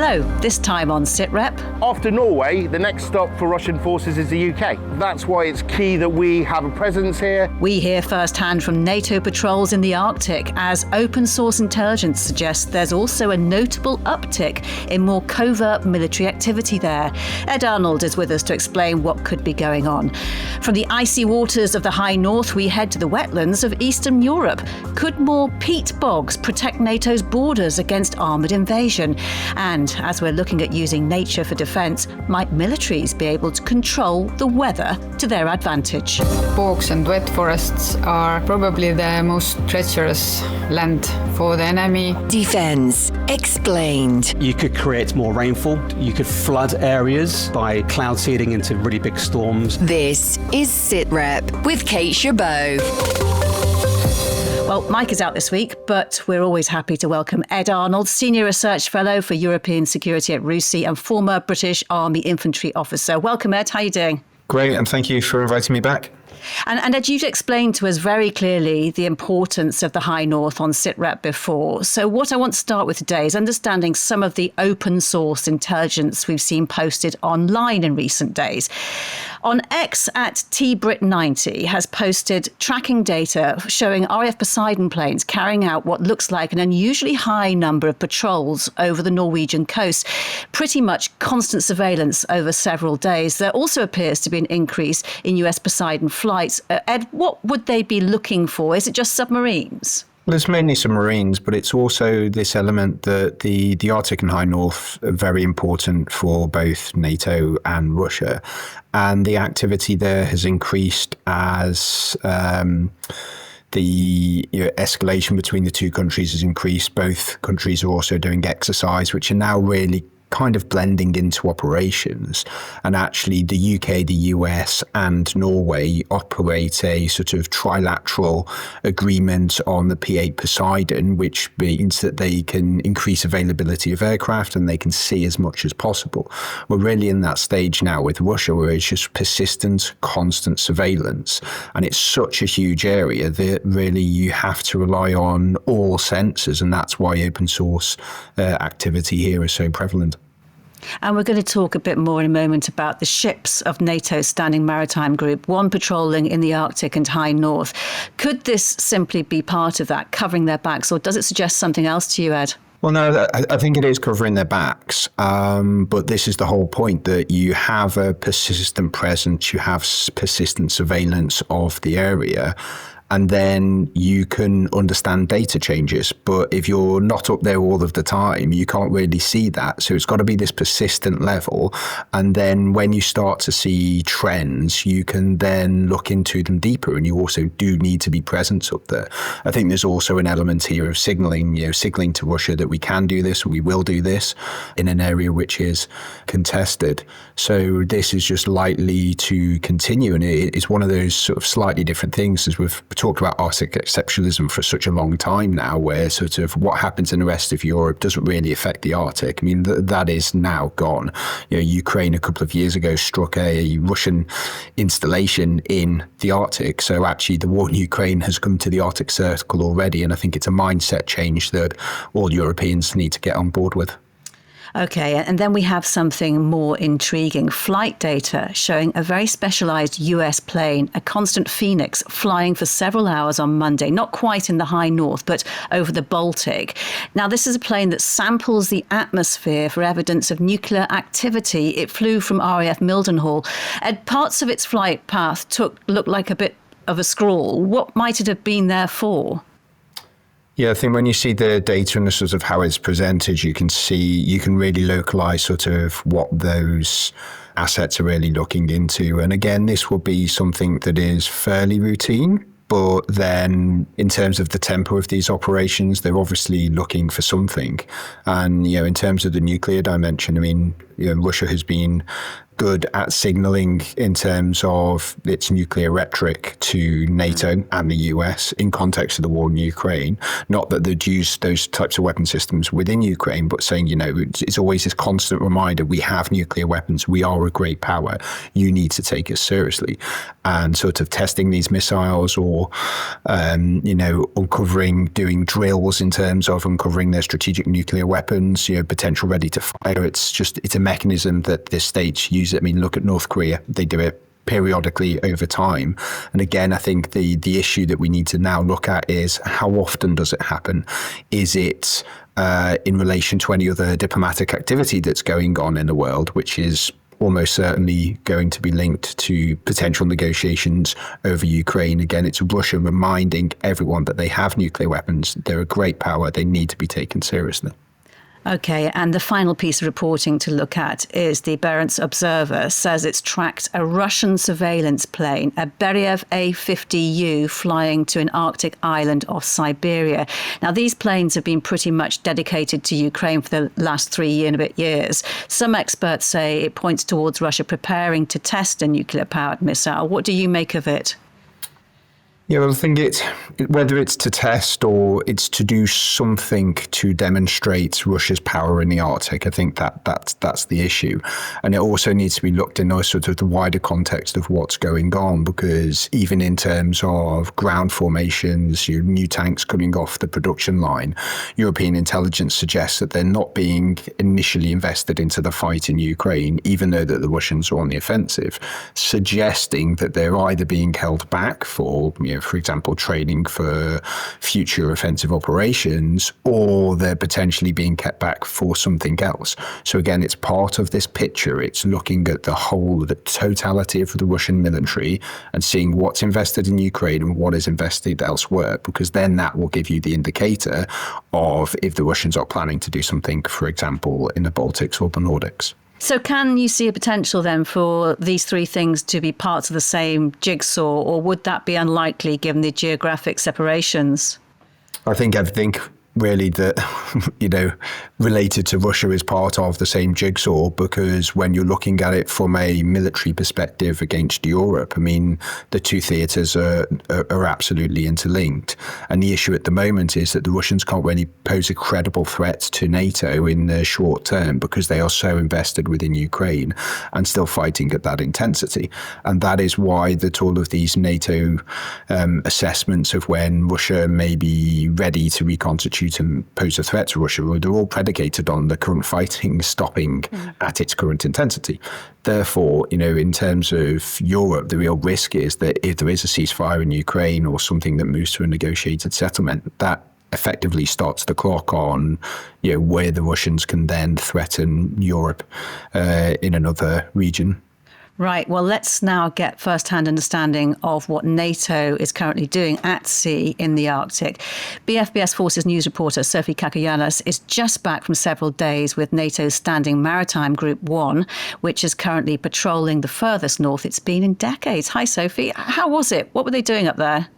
Hello, this time on Sitrep. After Norway, the next stop for Russian forces is the UK. That's why it's key that we have a presence here. We hear firsthand from NATO patrols in the Arctic as open source intelligence suggests there's also a notable uptick in more covert military activity there. Ed Arnold is with us to explain what could be going on. From the icy waters of the high north, we head to the wetlands of Eastern Europe. Could more peat-bogs protect NATO's borders against armoured invasion? And as we're looking at using nature for defence, might militaries be able to control the weather to their advantage? Bogs and wet forests are probably the most treacherous land for the enemy. Defence explained. You could create more rainfall. You could flood areas by cloud seeding into really big storms. This is Sitrep with Kate Gerbeau. Well, Mike is out this week, but we're always happy to welcome Ed Arnold, Senior Research Fellow for European Security at RUSI and former British Army infantry officer. Welcome, Ed. How are you doing? Great, and thank you for inviting me back. And Ed, you've explained to us very clearly the importance of the High North on Sitrep before. So what I want to start with today is understanding some of the open source intelligence we've seen posted online in recent days. On X at TBrit90 has posted tracking data showing RAF Poseidon planes carrying out what looks like an unusually high number of patrols over the Norwegian coast. Pretty much constant surveillance over several days. There also appears to be an increase in US Poseidon flights. Ed, what would they be looking for? Is it just submarines? Well, it's mainly submarines, but it's also this element that the Arctic and High North are very important for both NATO and Russia. And the activity there has increased as the escalation between the two countries has increased. Both countries are also doing exercise, which are now really kind of blending into operations. And actually the UK, the US and Norway operate a sort of trilateral agreement on the P8 Poseidon, which means that they can increase availability of aircraft and they can see as much as possible. We're really in that stage now with Russia where it's just persistent, constant surveillance. And it's such a huge area that really you have to rely on all sensors. And that's why open source activity here is so prevalent. And we're going to talk a bit more in a moment about the ships of NATO's Standing Maritime Group, one patrolling in the Arctic and High North. Could this simply be part of that, covering their backs, or does it suggest something else to you, Ed? Well, no, I think it is covering their backs. But this is the whole point, that you have a persistent presence, you have persistent surveillance of the area. And then you can understand data changes. But if you're not up there all of the time, you can't really see that. So it's got to be this persistent level. And then when you start to see trends, you can then look into them deeper. And you also do need to be present up there. I think there's also an element here of signaling to Russia that we can do this, we will do this in an area which is contested. So this is just likely to continue. And it's one of those sort of slightly different things, as we've talked about Arctic exceptionalism for such a long time now, where sort of what happens in the rest of Europe doesn't really affect the Arctic. I mean, that is now gone. Ukraine a couple of years ago struck a Russian installation in the Arctic. So actually the war in Ukraine has come to the Arctic Circle already. And I think it's a mindset change that all Europeans need to get on board with. OK, and then we have something more intriguing. Flight data showing a very specialised US plane, a Constant Phoenix, flying for several hours on Monday, not quite in the High North, but over the Baltic. Now, this is a plane that samples the atmosphere for evidence of nuclear activity. It flew from RAF Mildenhall, and parts of its flight path looked like a bit of a scrawl. What might it have been there for? Yeah, I think when you see the data and the sort of how it's presented, you can really localize sort of what those assets are really looking into. And again, this will be something that is fairly routine. But then in terms of the tempo of these operations, they're obviously looking for something. And, in terms of the nuclear dimension, I mean, Russia has been good at signaling in terms of its nuclear rhetoric to NATO and the US in context of the war in Ukraine. Not that they'd use those types of weapon systems within Ukraine, but saying, it's always this constant reminder, we have nuclear weapons, we are a great power, you need to take us seriously. And sort of testing these missiles or, uncovering, doing drills in terms of uncovering their strategic nuclear weapons, potential ready to fire. It's a mechanism that the states use. I mean, look at North Korea. They do it periodically over time. And again, I think the issue that we need to now look at is how often does it happen? Is it in relation to any other diplomatic activity that's going on in the world, which is almost certainly going to be linked to potential negotiations over Ukraine? Again, it's Russia reminding everyone that they have nuclear weapons. They're a great power. They need to be taken seriously. Okay, and the final piece of reporting to look at is the Barents Observer says it's tracked a Russian surveillance plane, a Beriev A-50U, flying to an Arctic island off Siberia. Now, these planes have been pretty much dedicated to Ukraine for the last 3 and a bit years. Some experts say it points towards Russia preparing to test a nuclear-powered missile. What do you make of it? Yeah, well, I think whether it's to test or it's to do something to demonstrate Russia's power in the Arctic, I think that's the issue. And it also needs to be looked in sort of the wider context of what's going on, because even in terms of ground formations, new tanks coming off the production line, European intelligence suggests that they're not being initially invested into the fight in Ukraine, even though that the Russians are on the offensive, suggesting that they're either being held back for example, training for future offensive operations, or they're potentially being kept back for something else. So again, it's part of this picture. It's looking at the totality of the Russian military and seeing what's invested in Ukraine and what is invested elsewhere, because then that will give you the indicator of if the Russians are planning to do something, for example, in the Baltics or the Nordics. So can you see a potential then for these three things to be parts of the same jigsaw, or would that be unlikely given the geographic separations? I think everything really that, related to Russia is part of the same jigsaw, because when you're looking at it from a military perspective against Europe, I mean, the two theatres are absolutely interlinked. And the issue at the moment is that the Russians can't really pose a credible threat to NATO in the short term because they are so invested within Ukraine and still fighting at that intensity. And that is why all of these NATO assessments of when Russia may be ready to reconstitute and pose a threat to Russia, they're all predicated on the current fighting stopping at its current intensity. Therefore, in terms of Europe, the real risk is that if there is a ceasefire in Ukraine or something that moves to a negotiated settlement, that effectively starts the clock on where the Russians can then threaten Europe in another region. Right. Well, let's now get first-hand understanding of what NATO is currently doing at sea in the Arctic. BFBS Forces news reporter Sophie Kakoyanis is just back from several days with NATO's Standing Maritime Group 1, which is currently patrolling the furthest north it's been in decades. Hi, Sophie. How was it? What were they doing up there?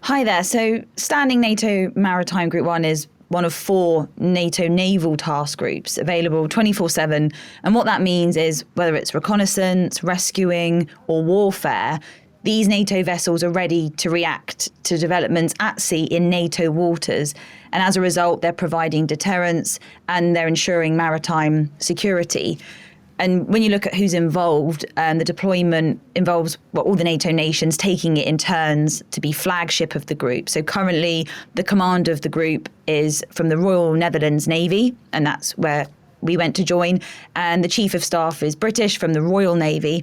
Hi there. So Standing NATO Maritime Group 1 is one of 4 NATO naval task groups available 24/7. And what that means is whether it's reconnaissance, rescuing or warfare, these NATO vessels are ready to react to developments at sea in NATO waters. And as a result, they're providing deterrence and they're ensuring maritime security. And when you look at who's involved, the deployment involves all the NATO nations taking it in turns to be flagship of the group. So currently, the command of the group is from the Royal Netherlands Navy, and that's where we went to join. And the Chief of Staff is British from the Royal Navy.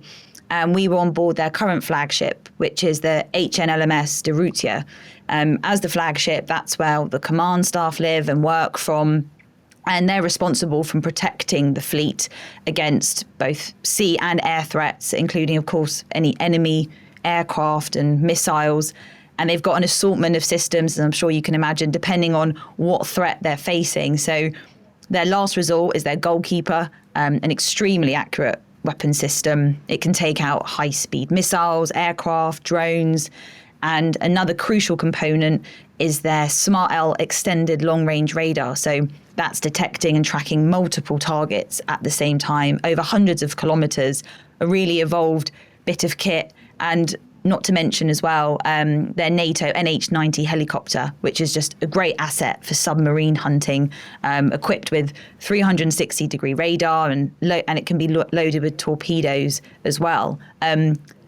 And we were on board their current flagship, which is the HNLMS de Ruyter. As the flagship, that's where the command staff live and work from. And they're responsible for protecting the fleet against both sea and air threats, including, of course, any enemy aircraft and missiles. And they've got an assortment of systems, and I'm sure you can imagine, depending on what threat they're facing. So their last resort is their goalkeeper, an extremely accurate weapon system. It can take out high-speed missiles, aircraft, drones. And another crucial component is their SMART-L extended long-range radar. So that's detecting and tracking multiple targets at the same time over hundreds of kilometres, a really evolved bit of kit, and not to mention as well their NATO NH-90 helicopter, which is just a great asset for submarine hunting, equipped with 360-degree radar and it can be loaded with torpedoes as well.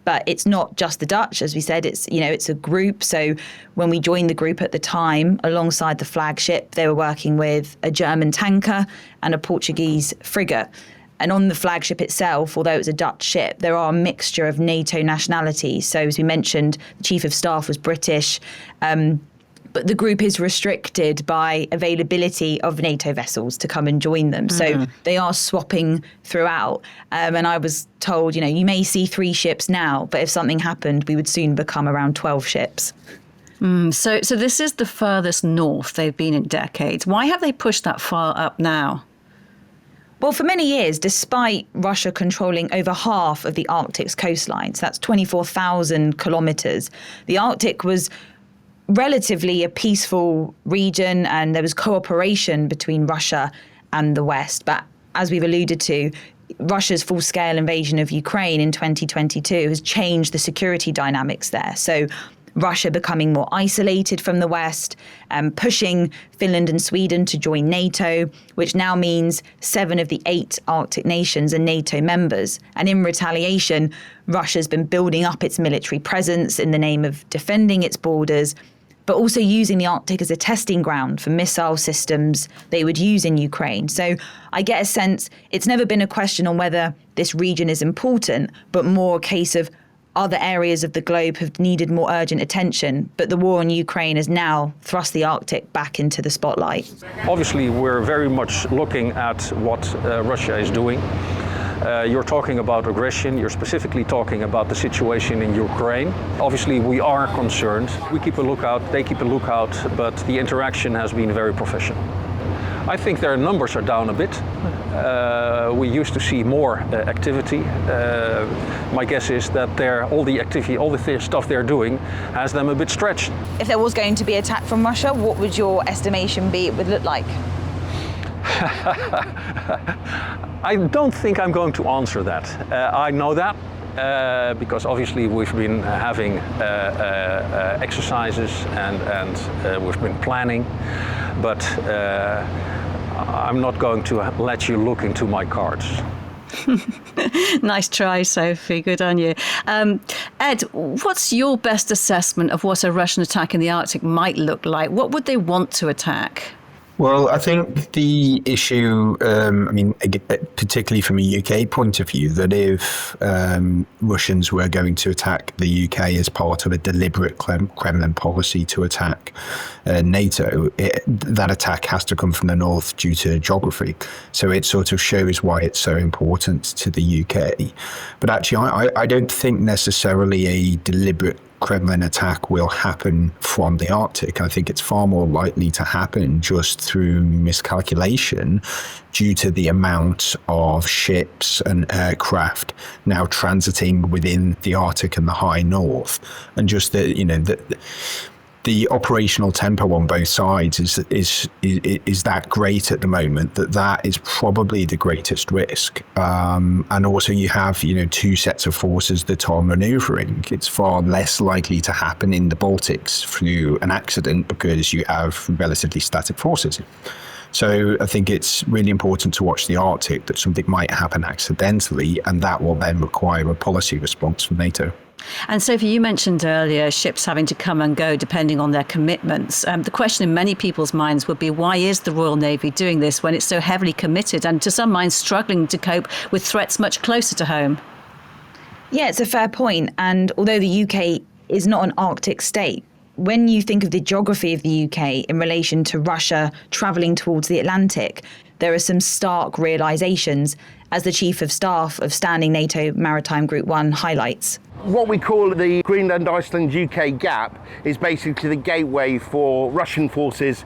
But it's not just the Dutch, as we said, it's a group. So when we joined the group at the time, alongside the flagship, they were working with a German tanker and a Portuguese frigate. And on the flagship itself, although it was a Dutch ship, there are a mixture of NATO nationalities. So as we mentioned, the Chief of Staff was British, but the group is restricted by availability of NATO vessels to come and join them. So they are swapping throughout. And I was told, you may see 3 ships now, but if something happened, we would soon become around 12 ships. So this is the furthest north they've been in decades. Why have they pushed that far up now? Well, for many years, despite Russia controlling over half of the Arctic's coastline, so that's 24,000 kilometres, the Arctic was relatively a peaceful region and there was cooperation between Russia and the West. But as we've alluded to, Russia's full-scale invasion of Ukraine in 2022 has changed the security dynamics there. So Russia becoming more isolated from the West, pushing Finland and Sweden to join NATO, which now means 7 of the 8 Arctic nations are NATO members. And in retaliation, Russia's been building up its military presence in the name of defending its borders, but also using the Arctic as a testing ground for missile systems they would use in Ukraine. So I get a sense it's never been a question on whether this region is important, but more a case of other areas of the globe have needed more urgent attention, but the war in Ukraine has now thrust the Arctic back into the spotlight. Obviously, we're very much looking at what Russia is doing. You're talking about aggression, you're specifically talking about the situation in Ukraine. Obviously, we are concerned. We keep a lookout, they keep a lookout, but the interaction has been very professional. I think their numbers are down a bit. We used to see more activity. My guess is that all the stuff they're doing has them a bit stretched. If there was going to be attack from Russia, what would your estimation be it would look like? I don't think I'm going to answer that. I know that because obviously we've been having exercises and we've been planning, but I'm not going to let you look into my cards. Nice try, Sophie. Good on you. Ed, what's your best assessment of what a Russian attack in the Arctic might look like? What would they want to attack? Well, I think the issue, particularly from a UK point of view, that if Russians were going to attack the UK as part of a deliberate Kremlin policy to attack NATO, that attack has to come from the north due to geography. So it sort of shows why it's so important to the UK. But actually, I don't think necessarily a deliberate Kremlin attack will happen from the Arctic. I think it's far more likely to happen just through miscalculation due to the amount of ships and aircraft now transiting within the Arctic and the high north, and just the operational tempo on both sides is that great at the moment that is probably the greatest risk. And also you have 2 sets of forces that are manoeuvring. It's far less likely to happen in the Baltics through an accident because you have relatively static forces. So I think it's really important to watch the Arctic, that something might happen accidentally, and that will then require a policy response from NATO. And Sophie, you mentioned earlier ships having to come and go depending on their commitments. The question in many people's minds would be, why is the Royal Navy doing this when it's so heavily committed and to some minds struggling to cope with threats much closer to home? Yeah, it's a fair point. And although the UK is not an Arctic state, when you think of the geography of the UK in relation to Russia travelling towards the Atlantic, there are some stark realisations, as the Chief of Staff of Standing NATO Maritime Group 1 highlights. What we call the Greenland-Iceland-UK gap is basically the gateway for Russian forces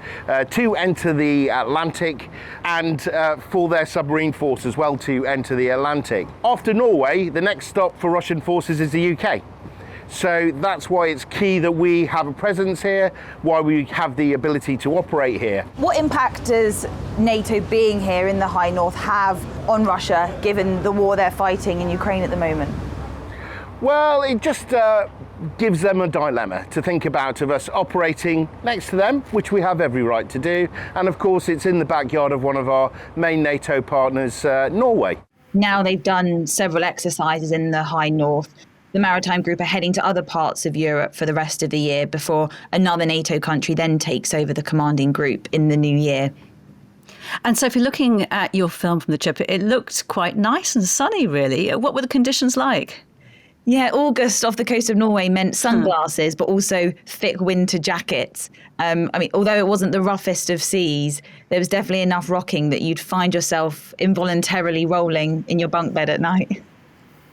to enter the Atlantic and for their submarine force as well to enter the Atlantic. After Norway, the next stop for Russian forces is the UK. So that's why it's key that we have a presence here, why we have the ability to operate here. What impact does NATO being here in the High North have on Russia, given the war they're fighting in Ukraine at the moment? Well, it just gives them a dilemma to think about of us operating next to them, which we have every right to do. And of course, it's in the backyard of one of our main NATO partners, Norway. Now they've done several exercises in the High North. The maritime group are heading to other parts of Europe for the rest of the year before another NATO country then takes over the commanding group in the new year. And so if you're looking at your film from the trip, it looked quite nice and sunny, really. What were the conditions like? Yeah, August off the coast of Norway meant sunglasses, but also thick winter jackets. Although it wasn't the roughest of seas, there was definitely enough rocking that you'd find yourself involuntarily rolling in your bunk bed at night.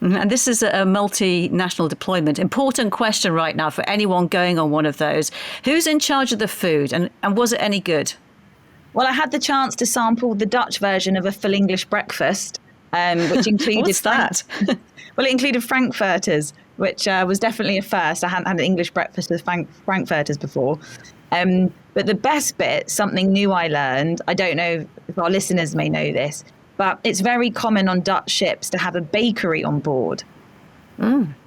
And this is a multinational deployment. Important question right now for anyone going on one of those. Who's in charge of the food and was it any good? Well, I had the chance to sample the Dutch version of a full English breakfast, which included... What's that? Well, it included frankfurters, which was definitely a first. I hadn't had an English breakfast with frankfurters before. But the best bit, something new I learned, I don't know if our listeners may know this, but it's very common on Dutch ships to have a bakery on board.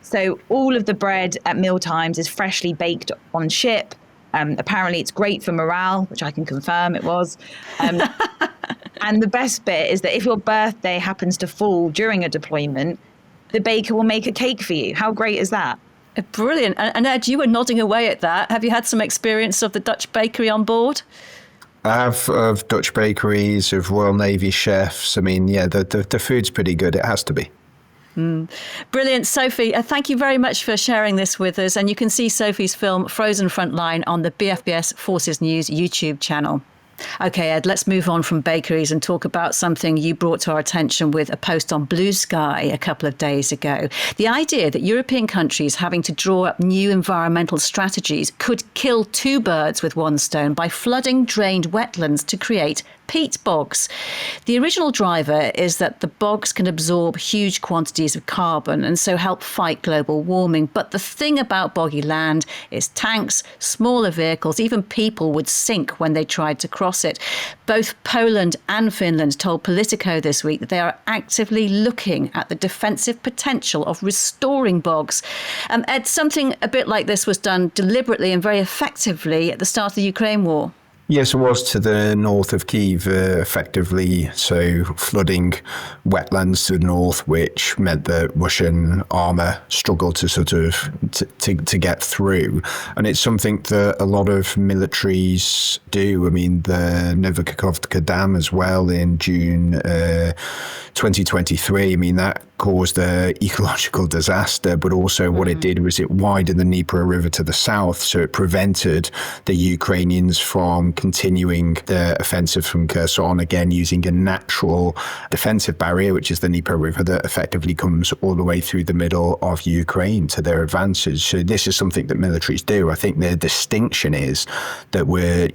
So all of the bread at mealtimes is freshly baked on ship. Apparently it's great for morale, which I can confirm it was. And the best bit is that if your birthday happens to fall during a deployment, the baker will make a cake for you. How great is that? Brilliant. And Ed, you were nodding away at that. Have you had some experience of the Dutch bakery on board? I have, of Dutch bakeries, of Royal Navy chefs. I mean, yeah, the food's pretty good. It has to be. Brilliant. Sophie, thank you very much for sharing this with us. And you can see Sophie's film Frozen Frontline on the BFBS Forces News YouTube channel. OK, Ed, let's move on from bakeries and talk about something you brought to our attention with a post on Blue Sky a couple of days ago. The idea that European countries having to draw up new environmental strategies could kill two birds with one stone by flooding drained wetlands to create peat-bogs. The original driver is that the bogs can absorb huge quantities of carbon and so help fight global warming. But the thing about boggy land is tanks, smaller vehicles, even people would sink when they tried to cross it. Both Poland and Finland told Politico this week that they are actively looking at the defensive potential of restoring bogs. Ed, something a bit like this was done deliberately and very effectively at the start of the Ukraine war. Yes, it was to the north of Kyiv, effectively, so flooding wetlands to the north, which meant that Russian armour struggled to sort of to get through. And it's something that a lot of militaries do. I mean, the Novikhovka Dam as well in June 2023, I mean, that caused an ecological disaster, but also what it did was it widened the Dnieper River to the south, so it prevented the Ukrainians from continuing the offensive from Kherson, again using a natural defensive barrier, which is the Dnieper River, that effectively comes all the way through the middle of Ukraine to their advantage. So this is something that militaries do. I think the distinction is that we're,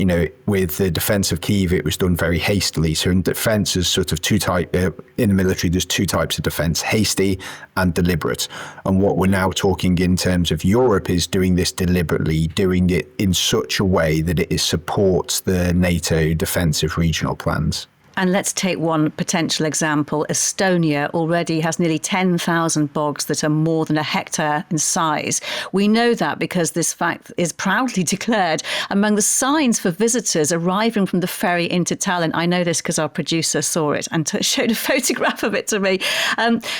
with the defense of Kyiv, it was done very hastily. So in defense, there's sort of two types, in the military, there's two types of defense, hasty and deliberate. And what we're now talking in terms of Europe is doing this deliberately, doing it in such a way that it supports the NATO defensive regional plans. And let's take one potential example. Estonia already has nearly 10,000 bogs that are more than a hectare in size. We know that because this fact is proudly declared among the signs for visitors arriving from the ferry into Tallinn. I know this because our producer saw it and showed a photograph of it to me.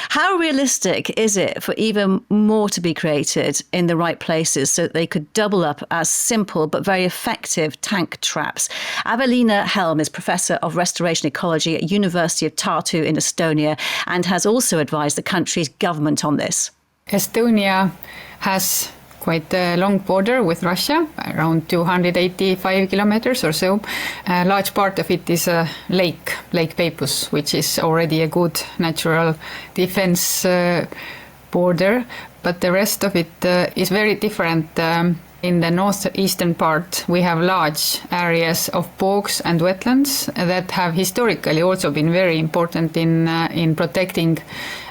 How realistic is it for even more to be created in the right places so that they could double up as simple but very effective tank traps? Avelina Helm is Professor of Restoration Ecology at University of Tartu in Estonia and has also advised the country's government on this. Estonia has quite a long border with Russia, around 285 kilometers or so. A large part of it is a Lake Peipus, which is already a good natural defense border, but the rest of it is very different In the northeastern part, we have large areas of bogs and wetlands that have historically also been very important in protecting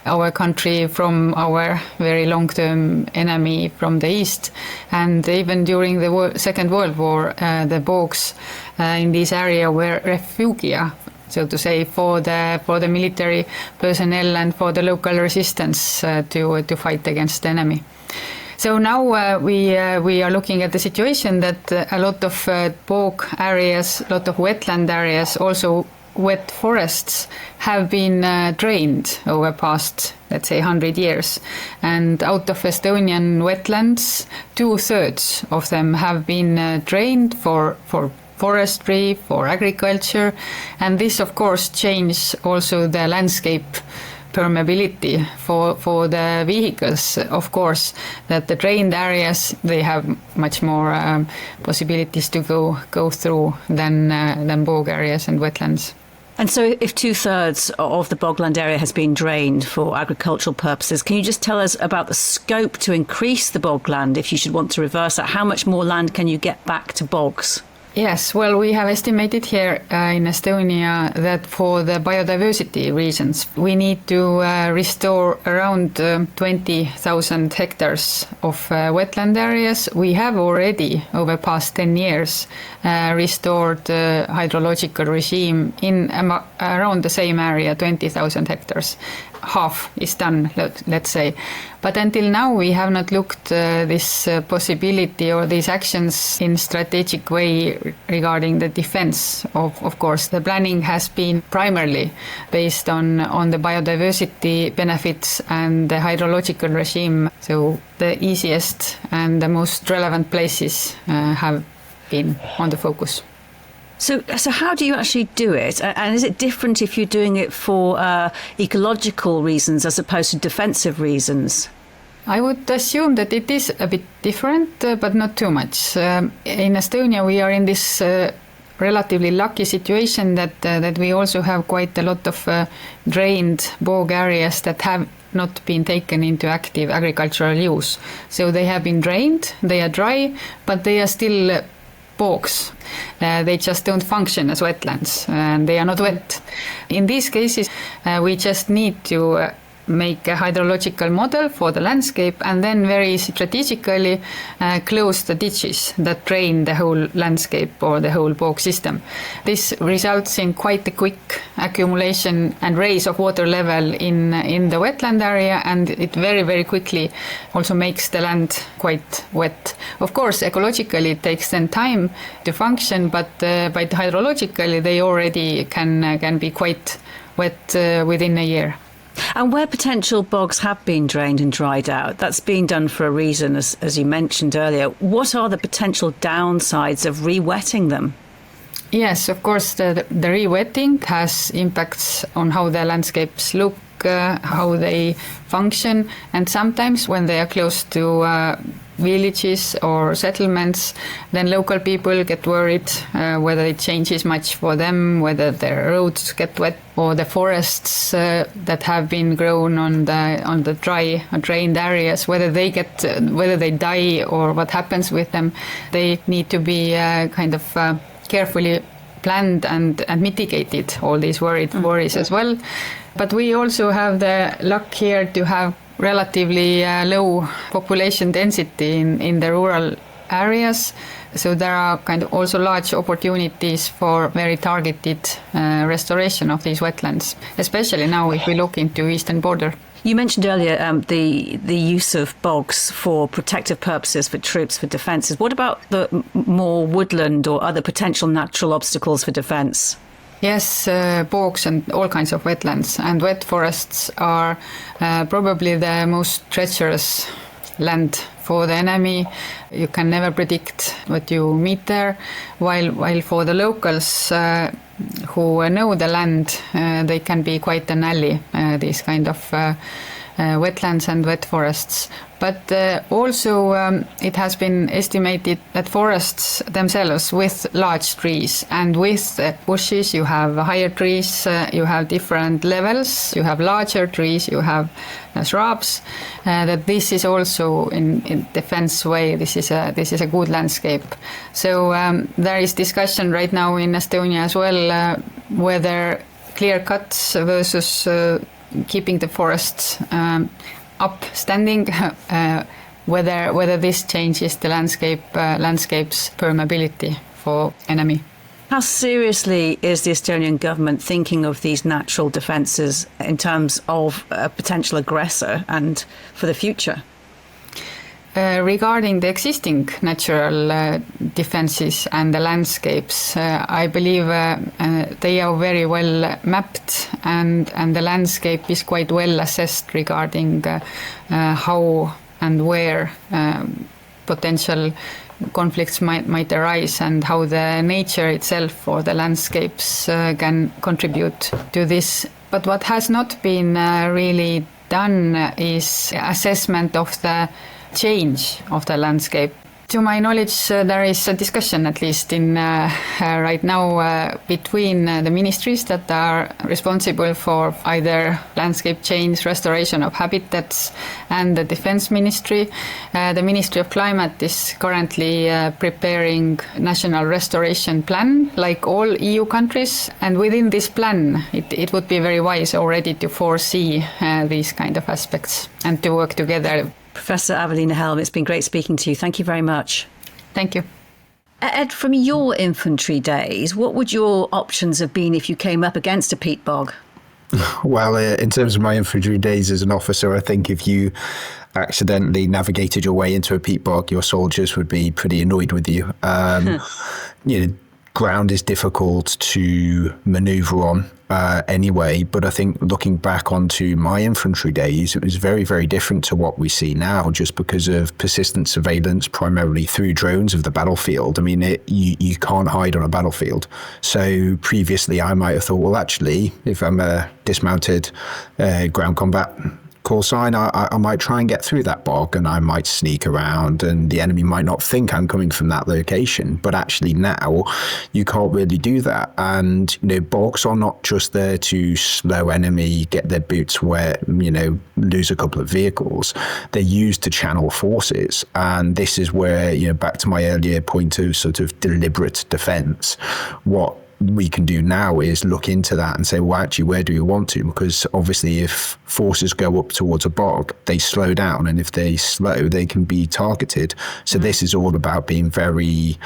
our country from our very long-term enemy from the east. And even during the Second World War, the bogs in this area were refugia, so to say, for the military personnel and for the local resistance to fight against the enemy. So now we are looking at the situation that a lot of bog areas, a lot of wetland areas, also wet forests have been drained over past, let's say, 100 years. And out of Estonian wetlands, 2/3 of them have been drained for forestry, for agriculture. And this, of course, changes also the landscape permeability for the vehicles, of course, that the drained areas, they have much more possibilities to go through than bog areas and wetlands. And so if 2/3 of the bogland area has been drained for agricultural purposes, can you just tell us about the scope to increase the bogland if you should want to reverse that? How much more land can you get back to bogs? Yes, well, we have estimated here in Estonia that for the biodiversity reasons, we need to restore around 20,000 hectares of wetland areas. We have already, over past 10 years, restored the hydrological regime in around the same area, 20,000 hectares. Half is done, let's say. But until now, we have not looked this possibility or these actions in strategic way regarding the defense. Of course, the planning has been primarily based on the biodiversity benefits and the hydrological regime. So the easiest and the most relevant places have been on the focus. So how do you actually do it? And is it different if you're doing it for ecological reasons as opposed to defensive reasons? I would assume that it is a bit different, but not too much. In Estonia, we are in this relatively lucky situation that we also have quite a lot of drained bog areas that have not been taken into active agricultural use. So they have been drained, they are dry, but they are still bogs. They just don't function as wetlands and they are not wet. In these cases, we just need to make a hydrological model for the landscape and then very strategically close the ditches that drain the whole landscape or the whole bog system. This results in quite a quick accumulation and raise of water level in the wetland area, and it very, very quickly also makes the land quite wet. Of course, ecologically it takes then time to function, but hydrologically they already can be quite wet within a year. And where potential bogs have been drained and dried out, that's been done for a reason, as you mentioned earlier. What are the potential downsides of re-wetting them? Yes, of course, the re-wetting has impacts on how the landscapes look, how they function, and sometimes when they are close to villages or settlements, then local people get worried whether it changes much for them, whether their roads get wet, or the forests that have been grown on the dry or drained areas, whether they die or what happens with them. They need to be carefully planned and mitigated, all these worries as well. But we also have the luck here to have relatively low population density in the rural areas. So there are also large opportunities for very targeted restoration of these wetlands, especially now if we look into eastern border. You mentioned earlier the use of bogs for protective purposes, for troops, for defences. What about the more woodland or other potential natural obstacles for defence? Yes, bogs and all kinds of wetlands and wet forests are probably the most treacherous land for the enemy. You can never predict what you meet there, while for the locals who know the land, they can be quite an ally, these kind of wetlands and wet forests. But also it has been estimated that forests themselves with large trees and with bushes, you have higher trees, you have different levels, you have larger trees, you have shrubs, that this is also in defense way, this is a good landscape. So there is discussion right now in Estonia as well whether clear cuts versus keeping the forests upstanding, whether this changes the landscape's permeability for enemy. How seriously is the Estonian government thinking of these natural defences in terms of a potential aggressor and for the future? Regarding the existing natural defences and the landscapes, I believe they are very well mapped and the landscape is quite well assessed regarding how and where potential conflicts might arise and how the nature itself or the landscapes can contribute to this. But what has not been really done is assessment of the change of the landscape. To my knowledge, there is a discussion, at least in right now, between the ministries that are responsible for either landscape change, restoration of habitats, and the Defence Ministry. The Ministry of Climate is currently preparing national restoration plan, like all EU countries. And within this plan, it would be very wise already to foresee these kind of aspects and to work together. Professor Avelina Helm, it's been great speaking to you. Thank you very much. Thank you. Ed, from your infantry days, what would your options have been if you came up against a peat bog? Well, in terms of my infantry days as an officer, I think if you accidentally navigated your way into a peat bog, your soldiers would be pretty annoyed with you. Ground is difficult to maneuver on anyway, but I think looking back onto my infantry days, it was very, very different to what we see now, just because of persistent surveillance, primarily through drones of the battlefield. I mean, you can't hide on a battlefield. So previously I might have thought, well, actually, if I'm a dismounted ground combat call sign, I might try and get through that bog and I might sneak around and the enemy might not think I'm coming from that location. But actually now you can't really do that. And, bogs are not just there to slow enemy, get their boots wet, lose a couple of vehicles. They're used to channel forces. And this is where, back to my earlier point of sort of deliberate defense, what we can do now is look into that and say, well, actually, where do we want to? Because obviously if forces go up towards a bog, they slow down. And if they slow, they can be targeted. So this is all about being very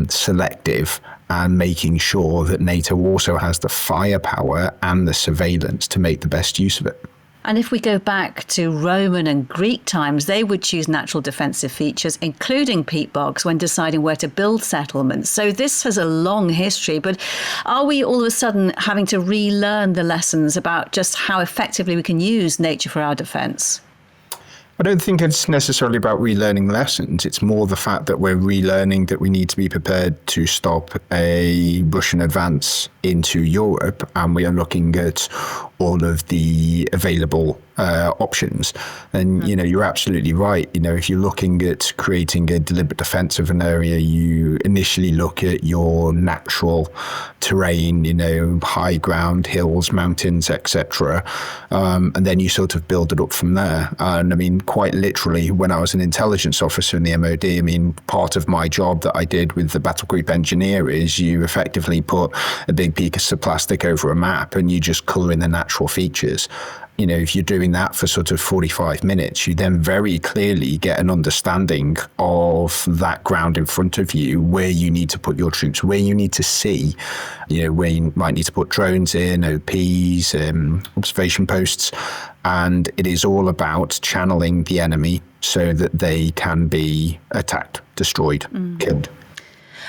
selective and making sure that NATO also has the firepower and the surveillance to make the best use of it. And if we go back to Roman and Greek times, they would choose natural defensive features, including peat bogs, when deciding where to build settlements. So this has a long history, but are we all of a sudden having to relearn the lessons about just how effectively we can use nature for our defense? I don't think it's necessarily about relearning lessons. It's more the fact that we're relearning that we need to be prepared to stop a Russian advance into Europe, and we are looking at all of the available options. And, you're absolutely right. If you're looking at creating a deliberate defense of an area, you initially look at your natural terrain, high ground, hills, mountains, etc. And then you sort of build it up from there. And I mean, quite literally, when I was an intelligence officer in the MOD, part of my job that I did with the battle group engineer is you effectively put a big piece of plastic over a map and you just colour in the natural features. If you're doing that for sort of 45 minutes, you then very clearly get an understanding of that ground in front of you, where you need to put your troops, where you need to see, where you might need to put drones in, OPs, observation posts. And it is all about channeling the enemy so that they can be attacked, destroyed, killed.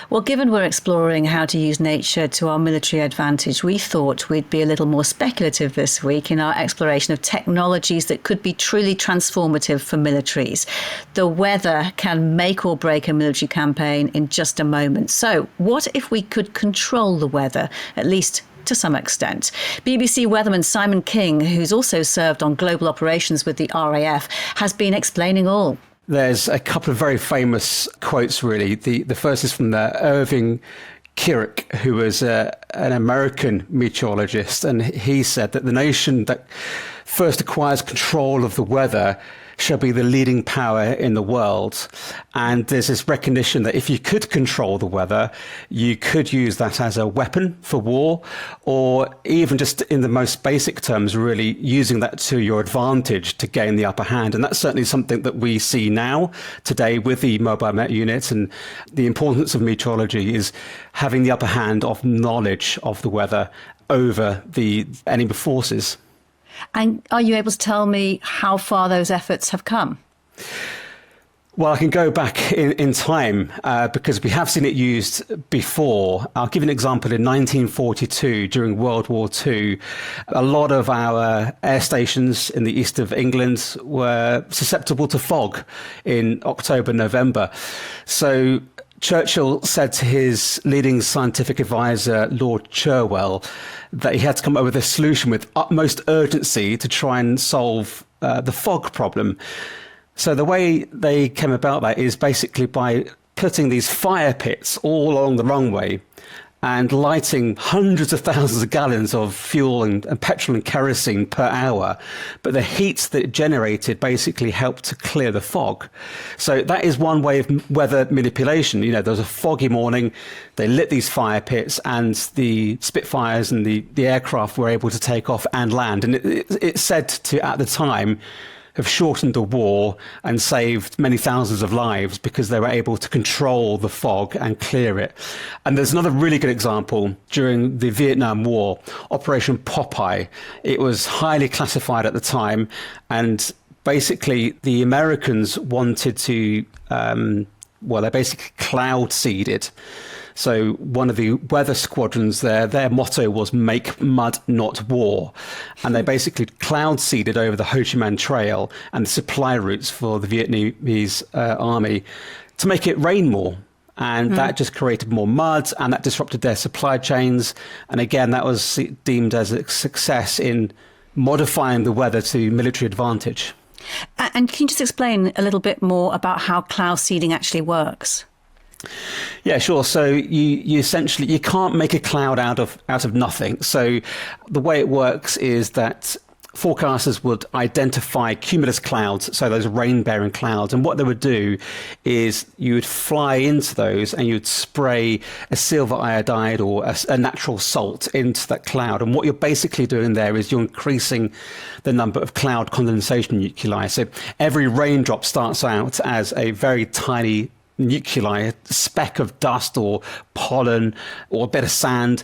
Well, given we're exploring how to use nature to our military advantage, we thought we'd be a little more speculative this week in our exploration of technologies that could be truly transformative for militaries. The weather can make or break a military campaign in just a moment. So what if we could control the weather, at least to some extent. BBC weatherman Simon King, who's also served on global operations with the RAF, has been explaining all. There's a couple of very famous quotes, really. The first is from the Irving Kirk, who was an American meteorologist, and he said that the nation that first acquires control of the weather shall be the leading power in the world. And there's this recognition that if you could control the weather, you could use that as a weapon for war, or even just in the most basic terms, really using that to your advantage to gain the upper hand. And that's certainly something that we see now today with the mobile met units, and the importance of meteorology is having the upper hand of knowledge of the weather over the enemy forces. And are you able to tell me how far those efforts have come? Well, I can go back in time because we have seen it used before. I'll give you an example. In 1942, during World War II, a lot of our air stations in the east of England were susceptible to fog in October, November. So Churchill said to his leading scientific advisor, Lord Cherwell, that he had to come up with a solution with utmost urgency to try and solve the fog problem. So the way they came about that is basically by putting these fire pits all along the runway and lighting hundreds of thousands of gallons of fuel and petrol and kerosene per hour. But the heat that it generated basically helped to clear the fog. So that is one way of weather manipulation. You know, there was a foggy morning, they lit these fire pits, and the Spitfires and the aircraft were able to take off and land. And it's said to, at the time, have shortened the war and saved many thousands of lives because they were able to control the fog and clear it. And there's another really good example during the Vietnam War, Operation Popeye. It was highly classified at the time, and basically the Americans wanted to, they basically cloud seeded. So one of the weather squadrons there, their motto was "Make mud, not war." And they basically cloud seeded over the Ho Chi Minh Trail and the supply routes for the Vietnamese army to make it rain more. And that just created more mud, and that disrupted their supply chains. And again, that was deemed as a success in modifying the weather to military advantage. And can you just explain a little bit more about how cloud seeding actually works? Yeah, sure. So you essentially, you can't make a cloud out of nothing. So the way it works is that forecasters would identify cumulus clouds, so those rain-bearing clouds, and what they would do is you would fly into those and you'd spray a silver iodide or a natural salt into that cloud. And what you're basically doing there is you're increasing the number of cloud condensation nuclei. So every raindrop starts out as a very tiny nuclei, a speck of dust or pollen or a bit of sand.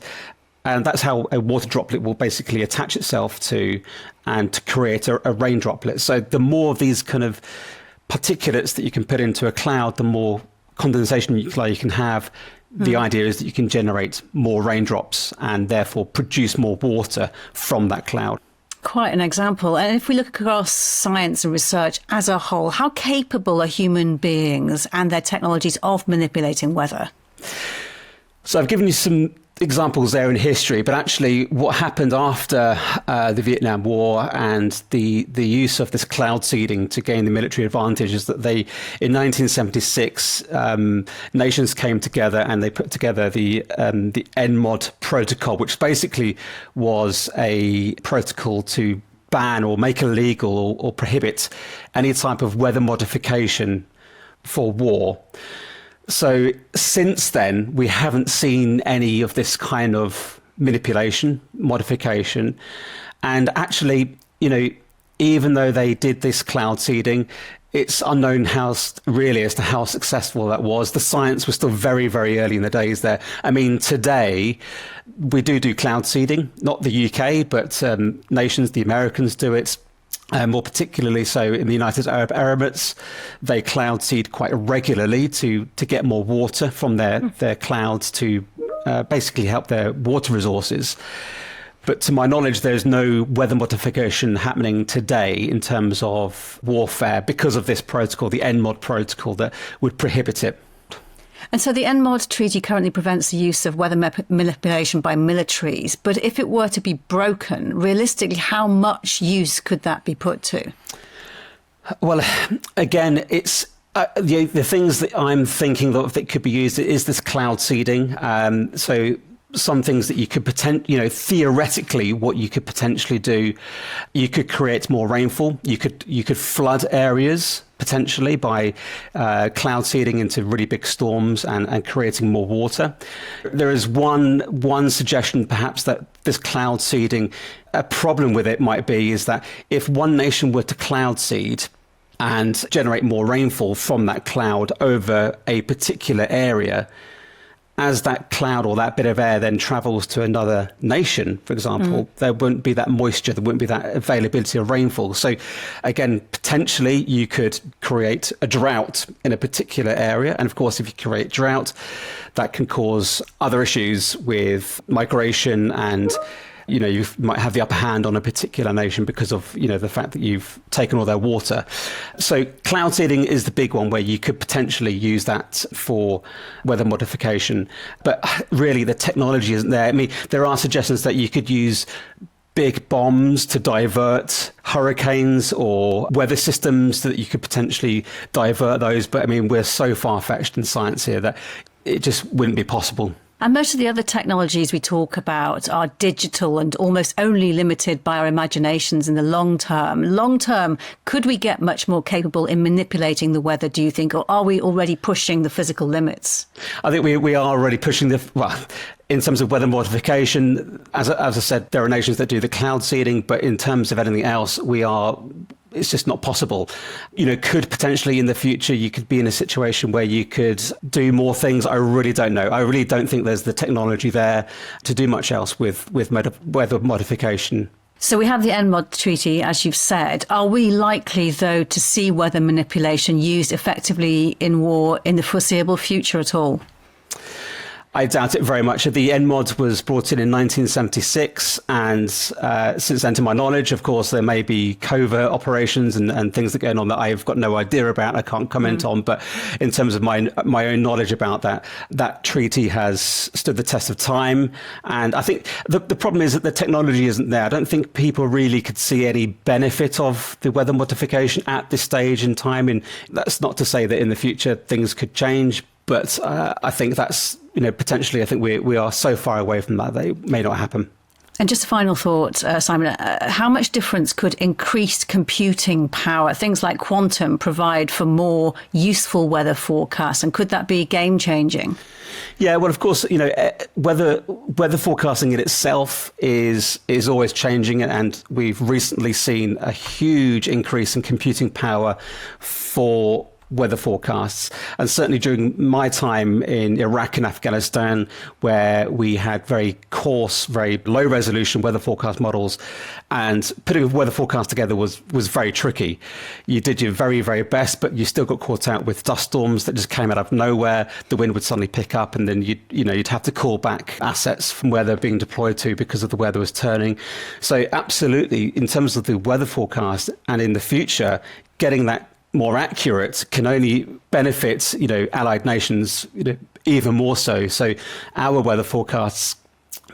And that's how a water droplet will basically attach itself to and to create a rain droplet. So the more of these kind of particulates that you can put into a cloud, the more condensation nuclei you can have. The idea is that you can generate more raindrops and therefore produce more water from that cloud. Quite an example. And if we look across science and research as a whole, how capable are human beings and their technologies of manipulating weather? So I've given you some examples there in history, but actually what happened after the Vietnam War and the use of this cloud seeding to gain the military advantage is that in 1976, nations came together and they put together the NMOD protocol, which basically was a protocol to ban or make illegal or prohibit any type of weather modification for war. So since then, we haven't seen any of this kind of manipulation, modification. And actually, even though they did this cloud seeding, it's unknown as to how successful that was. The science was still very, very early in the days there. I mean, today, we do cloud seeding, not the UK, but nations, the Americans do it. More particularly so in the United Arab Emirates, they cloud seed quite regularly to get more water from their clouds to basically help their water resources. But to my knowledge, there's no weather modification happening today in terms of warfare because of this protocol, the NMOD protocol, that would prohibit it. And so the NMOD treaty currently prevents the use of weather manipulation by militaries. But if it were to be broken, realistically, how much use could that be put to? Well, again, it's the things that I'm thinking that could be used is this cloud seeding. So some things that you could theoretically, what you could potentially do, you could create more rainfall. You could flood areas potentially by cloud seeding into really big storms and creating more water. There is one suggestion, perhaps, that this cloud seeding, a problem with it might be is that if one nation were to cloud seed and generate more rainfall from that cloud over a particular area, as that cloud or that bit of air then travels to another nation, for example, there wouldn't be that moisture, there wouldn't be that availability of rainfall. So again, potentially you could create a drought in a particular area. And of course, if you create drought, that can cause other issues with migration and you might have the upper hand on a particular nation because of, the fact that you've taken all their water. So cloud seeding is the big one where you could potentially use that for weather modification. But really, the technology isn't there. I mean, there are suggestions that you could use big bombs to divert hurricanes or weather systems, that you could potentially divert those. But I mean, we're so far-fetched in science here that it just wouldn't be possible. And most of the other technologies we talk about are digital and almost only limited by our imaginations in the long term. Long term, could we get much more capable in manipulating the weather, do you think, or are we already pushing the physical limits? I think we are already pushing in terms of weather modification, as I said, there are nations that do the cloud seeding, but in terms of anything else, it's just not possible. Could potentially in the future, you could be in a situation where you could do more things. I really don't know. I really don't think there's the technology there to do much else with weather modification. So we have the NMOD treaty, as you've said. Are we likely, though, to see weather manipulation used effectively in war in the foreseeable future at all? I doubt it very much. The NMOD was brought in 1976, and since then, to my knowledge, of course, there may be covert operations and things that are going on that I've got no idea about, I can't comment on. But in terms of my own knowledge about that treaty has stood the test of time. And I think the problem is that the technology isn't there. I don't think people really could see any benefit of the weather modification at this stage in time. And that's not to say that in the future things could change. But I think that's, potentially, I think we are so far away from that it may not happen. And just a final thought, Simon, how much difference could increased computing power, things like quantum, provide for more useful weather forecasts? And could that be game changing? Yeah, well, of course, weather forecasting in itself is always changing. And we've recently seen a huge increase in computing power for weather forecasts. And certainly during my time in Iraq and Afghanistan, where we had very coarse, very low resolution weather forecast models, and putting a weather forecast together was very tricky. You did your very, very best, but you still got caught out with dust storms that just came out of nowhere. The wind would suddenly pick up, and then you'd have to call back assets from where they're being deployed to because of the weather was turning. So absolutely, in terms of the weather forecast, and in the future, getting that more accurate can only benefit, allied nations, even more so. So our weather forecasts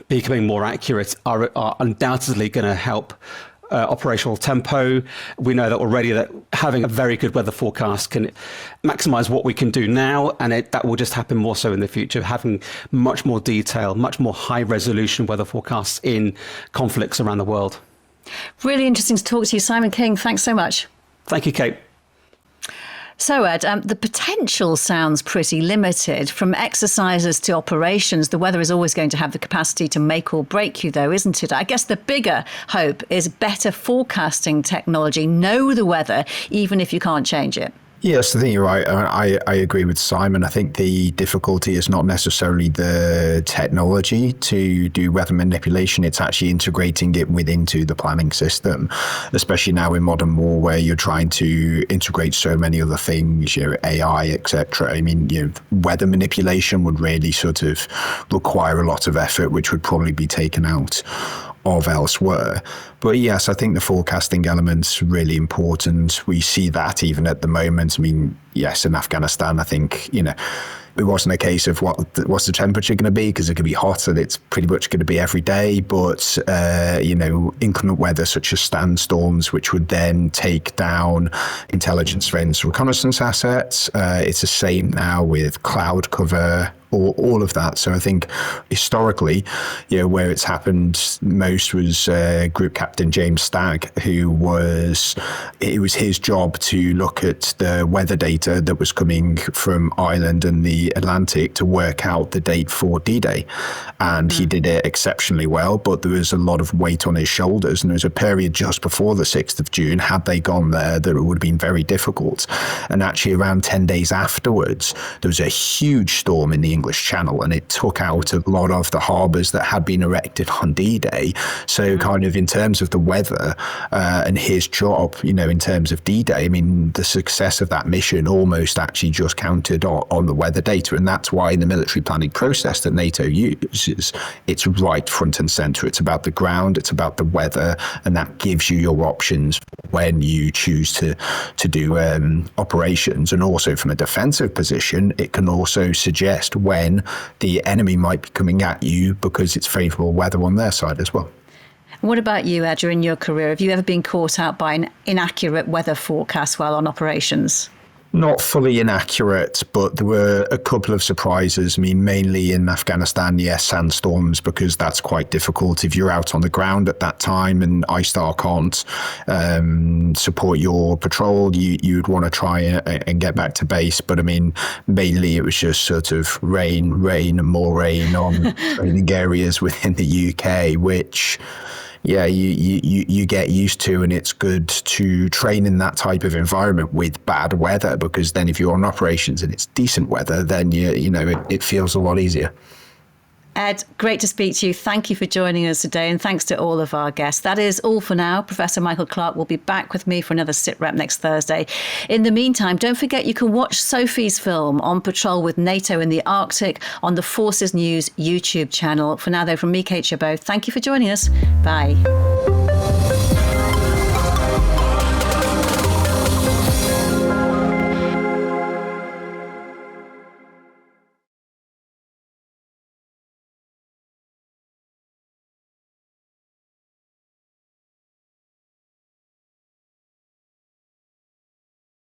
becoming more accurate are undoubtedly going to help operational tempo. We know that already that having a very good weather forecast can maximize what we can do now, and that will just happen more so in the future, having much more detail, much more high resolution weather forecasts in conflicts around the world. Really interesting to talk to you, Simon King. Thanks so much. Thank you, Kate. So, Ed, the potential sounds pretty limited. From exercises to operations, the weather is always going to have the capacity to make or break you, though, isn't it? I guess the bigger hope is better forecasting technology. Know the weather, even if you can't change it. Yes, I think you're right. I agree with Simon. I think the difficulty is not necessarily the technology to do weather manipulation. It's actually integrating it into the planning system, especially now in modern war where you're trying to integrate so many other things, AI, etc. I mean, weather manipulation would really sort of require a lot of effort, which would probably be taken out of elsewhere. But yes, I think the forecasting element's really important. We see that even at the moment. I mean, yes, in Afghanistan, I think, it wasn't a case of what's the temperature going to be, because it could be hot and it's pretty much going to be every day. But, inclement weather such as sandstorms, which would then take down intelligence surveillance reconnaissance assets. It's the same now with cloud cover, all of that. So I think historically, where it's happened most was Group Captain James Stagg, it was his job to look at the weather data that was coming from Ireland and the Atlantic to work out the date for D-Day. And he did it exceptionally well, but there was a lot of weight on his shoulders. And there was a period just before the 6th of June, had they gone there, that it would have been very difficult. And actually around 10 days afterwards, there was a huge storm in the English Channel, and it took out a lot of the harbours that had been erected on D-Day. So kind of in terms of the weather and his job, in terms of D-Day, I mean, the success of that mission almost actually just counted on the weather data. And that's why in the military planning process that NATO uses, it's right front and centre. It's about the ground, it's about the weather, and that gives you your options when you choose to do operations. And also from a defensive position, it can also suggest when the enemy might be coming at you because it's favourable weather on their side as well. What about you, Ed, during your career? Have you ever been caught out by an inaccurate weather forecast while on operations? Not fully inaccurate, but there were a couple of surprises. I mean, mainly in Afghanistan, yes, sandstorms, because that's quite difficult. If you're out on the ground at that time and ISTAR can't support your patrol, you'd want to try and get back to base. But I mean, mainly it was just sort of rain, and more rain on training areas within the UK, which... yeah, you get used to, and it's good to train in that type of environment with bad weather, because then if you're on operations and it's decent weather, then it feels a lot easier. Ed, great to speak to you. Thank you for joining us today, and thanks to all of our guests. That is all for now. Professor Michael Clark will be back with me for another Sitrep next Thursday. In the meantime, don't forget you can watch Sophie's film On Patrol with NATO in the Arctic on the Forces News YouTube channel. For now, though, from me, Kate Gerbeau, thank you for joining us. Bye.